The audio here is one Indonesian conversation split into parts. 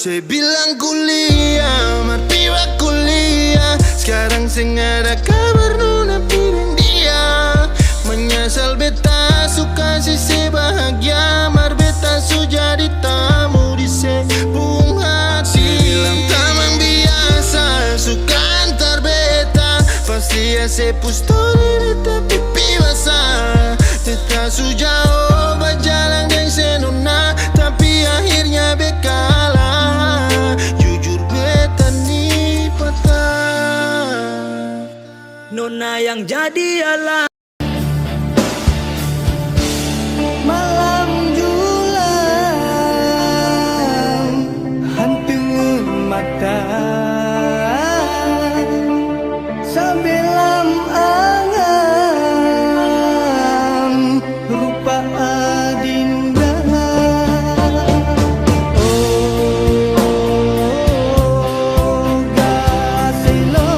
Saya bilang kuliah, tiba kuliah. Sekarang saya nggak ada kabar nona piring dia. Menyesal beta suka sisi bahagia. Mar beta su jadi tamu di sepung hati. Bilang tamang biasa, suka antar beta. Pasti ya sepus story beta pipi basah. Beta su jauh berjalan geng senona. Tapi akhirnya bekalah. Jujur beta nih patah. Nona yang jadi alam. Malam julang hanteng mata sambelam angan rupa adinda. Oh gaselo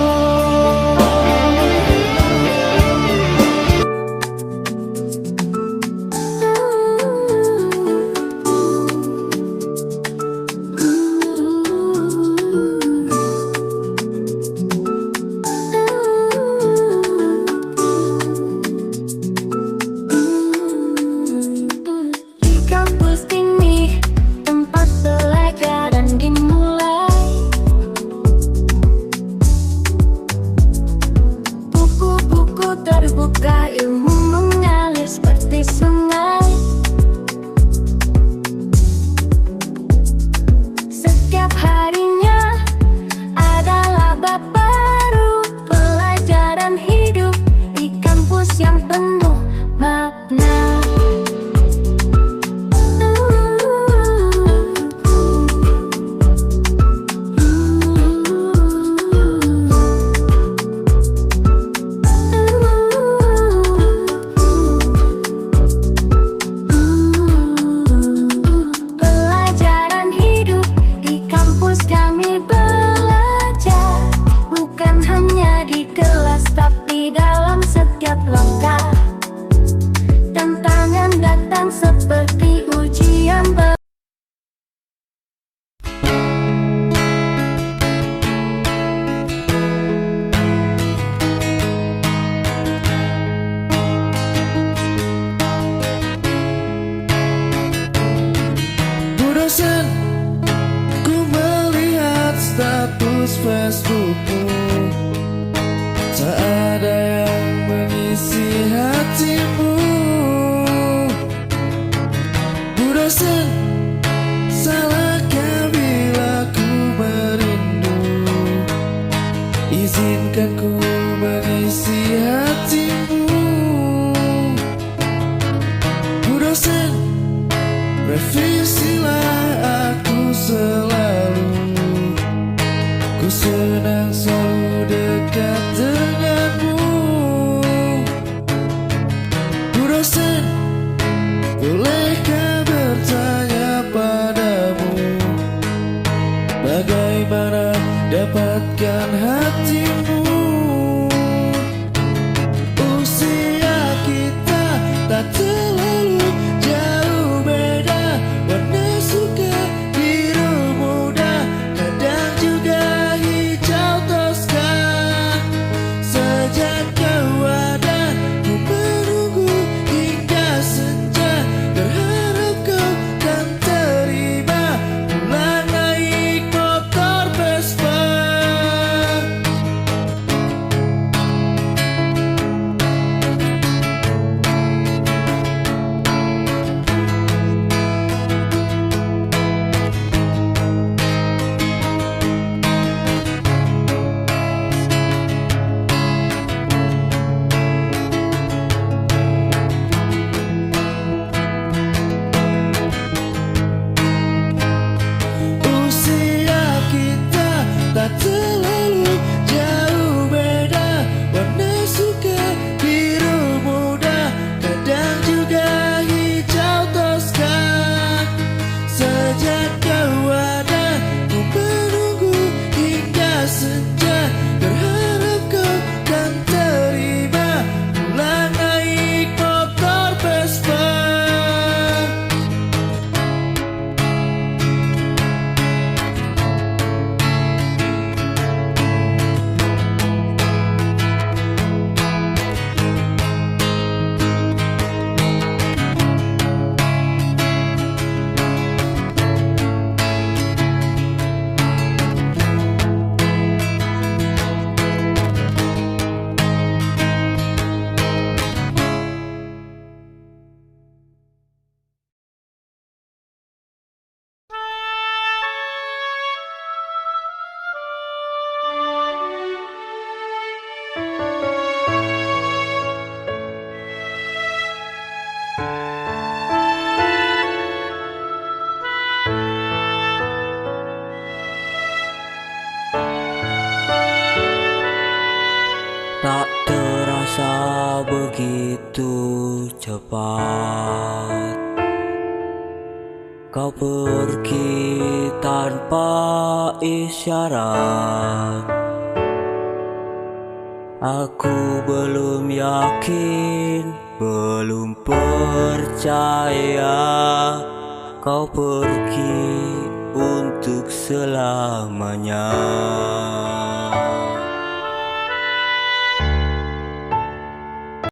Di kampus ini tempat pelajaran dimulai. Buku-buku terbuka, ilmu mengalir seperti sungai. Setiap harinya adalah bab baru, pelajaran hidup di kampus yang penuh makna. Pelajaran hidup di kampus kami belajar, bukan hanya di kelas tapi dalam setiap langkah. Tantangan datang seperti ujian Bu dosen, ku melihat status Facebookmu. Tak ada yang mengisi hatimu. Bu dosen, salahkah bila ku merindu? Izinkan ku mengisi hatimu. Bu dosen, revisilah aku selalu. Ku senang selalu dekat denganmu. Bu dosen, bolehkah bertanya padamu, bagaimana dapatkan hatimu? Usia kita tak terlalu jauh beda. Warna suka biru muda, kadang juga hijau toska. Sejak kau ada, ku menunggu hingga senja. Berharap kau kan terima pulang naik motor Vespa. begitu cepat. Kau pergi tanpa isyarat. Aku belum yakin, belum percaya kau pergi untuk selamanya.